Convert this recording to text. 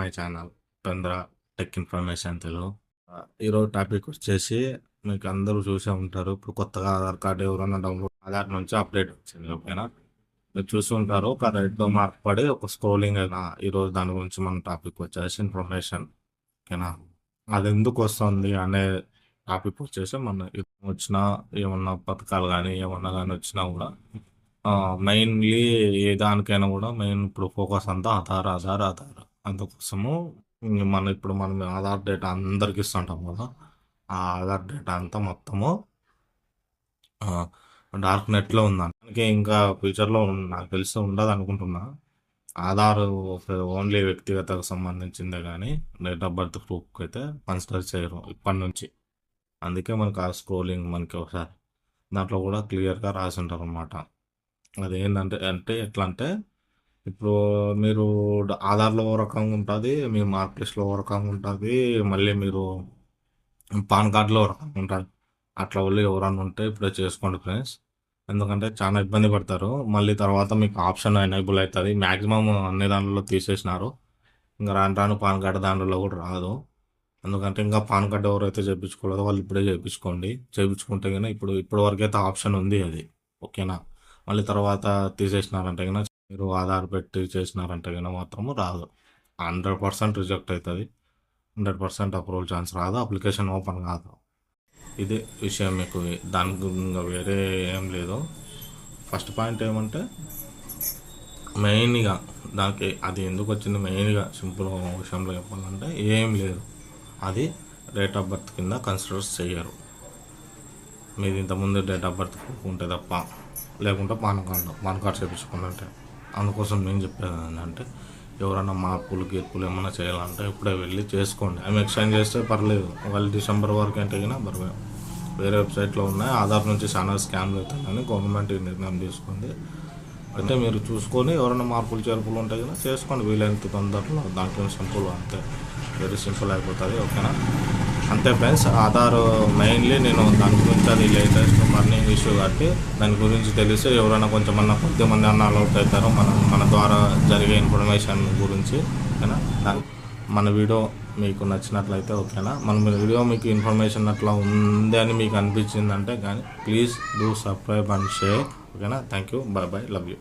My channel Chandra tech information Telugu. ఈరోజు topic వచ్చేసి మీకు అందరూ చూసే ఉంటారు. ఇప్పుడు కొత్తగా ఆధార్ కార్డు ఎవరైనా డౌన్లోడ్ ఆధార్ నుంచి అప్డేట్ వచ్చింది. ఓకేనా, మీరు చూసి ఉంటారు. ఒక రెడ్ మార్క్ పడి ఒక స్క్రోలింగ్ అయినా ఈరోజు దాని గురించి మన టాపిక్ వచ్చేసి ఇన్ఫర్మేషన్. ఓకేనా, అది ఎందుకు వస్తుంది అనే టాపిక్ వచ్చేసి మన వచ్చిన ఏమన్నా పథకాలు కానీ ఏమన్నా కానీ వచ్చినా కూడా మెయిన్లీ ఏ దానికైనా కూడా మెయిన్ ఇప్పుడు ఫోకస్ అంతా ఆధార్ ఆధార్ ఆధార్. అందుకోసము మనం ఆధార్ డేటా అందరికి ఇస్తుంటాం కదా. ఆ ఆధార్ డేటా అంతా మొత్తము డార్క్ నెట్లో ఉందని దానికి ఇంకా ఫ్యూచర్లో నాకు తెలిసి ఉండదు అనుకుంటున్నా. ఆధార్ ఓన్లీ వ్యక్తిగతకు సంబంధించిందే కానీ డేట్ ఆఫ్ బర్త్ ప్రూఫ్కి అయితే కన్సిడర్ చేయరు ఇప్పటి నుంచి. అందుకే మనకు ఆ స్క్రోలింగ్ మనకి ఒకసారి దాంట్లో కూడా క్లియర్గా రాసి ఉంటారు అనమాట. అదేంటంటే ఎట్లా అంటే ఇప్పుడు మీరు ఆధార్లో ఓ రకంగా ఉంటుంది, మీ మార్క్ లిస్ట్లో ఓ రకంగా ఉంటుంది, మళ్ళీ మీరు పాన్ కార్డులో ఓ రకంగా ఉంటుంది. అట్లా వాళ్ళు ఎవరన్నా ఉంటే ఇప్పుడే చేసుకోండి ఫ్రెండ్స్. ఎందుకంటే చాలా ఇబ్బంది పడతారు. మళ్ళీ తర్వాత మీకు ఆప్షన్ ఎనేబుల్ అవుతుంది. మ్యాక్సిమం అన్ని దాంట్లో తీసేసినారు. ఇంకా రాను రాను పాన్ కార్డు దాంట్లో కూడా రాదు. ఎందుకంటే ఇంకా పాన్ కార్డు ఎవరైతే చేయించుకోలేదో వాళ్ళు ఇప్పుడే చేయించుకోండి. చేయించుకుంటే కన్నా ఇప్పుడు వరకైతే ఆప్షన్ ఉంది అది. ఓకేనా, మళ్ళీ తర్వాత తీసేసినారంటే కన్నా మీరు ఆధార్ పెట్టి చేసినారంటే కన్నా మాత్రము రాదు. 100% రిజెక్ట్ అవుతుంది. 100% అప్రూవల్ ఛాన్స్ రాదు. అప్లికేషన్ ఓపెన్ కాదు. ఇది విషయం. మీకు దానికి ఇంకా వేరే ఏం లేదు. ఫస్ట్ పాయింట్ ఏమంటే మెయిన్గా దానికి అది ఎందుకు వచ్చింది మెయిన్గా సింపుల్ విషయంలో చెప్పాలంటే ఏం లేదు. అది డేట్ ఆఫ్ బర్త్ కింద కన్సిడర్ చేయరు. మీది ఇంతకుముందు డేట్ ఆఫ్ బర్త్ ఉంటే తప్ప, లేకుంటే పాన్ కార్డు చేయించుకోవాలంటే. అందుకోసం నేను చెప్పేది ఏంటంటే ఎవరైనా మార్పులు గీర్పులు ఏమైనా చేయాలంటే ఇప్పుడే వెళ్ళి చేసుకోండి. ఆమె ఎక్స్చేంజ్ చేస్తే పర్లేదు. ఒకవేళ డిసెంబర్ వరకు అంటే అయినా పర్లేదు. వేరే వెబ్సైట్లో ఉన్నాయి. ఆధార్ నుంచి చాలా స్కామ్లు అవుతాయని గవర్నమెంట్ నిర్ణయం తీసుకుంది. అంటే మీరు చూసుకొని ఎవరైనా మార్పులు చేర్పులు ఉంటాయి కదా చేసుకోండి వీలైనంత తొందరలో. దాంట్లో సింపుల్, అంతే, వెరీ సింపుల్ అయిపోతుంది. ఓకేనా, అంతే ఫ్రెండ్స్. ఆధార్ మెయిన్లీ నేను దాని గురించి అది లేటెస్ట్ మర్నింగ్ ఇష్యూ కాబట్టి దాని గురించి తెలిసి ఎవరైనా కొద్దిమంది అన్న అలౌట్ అవుతారో మన ద్వారా జరిగే ఇన్ఫర్మేషన్ గురించి. ఓకేనా, మన వీడియో మీకు నచ్చినట్లయితే ఓకేనా, మన వీడియో మీకు ఇన్ఫర్మేషన్ అట్లా ఉంది అని మీకు అనిపించిందంటే కానీ please do subscribe and share. ఓకేనా, thank you, bye bye, love you.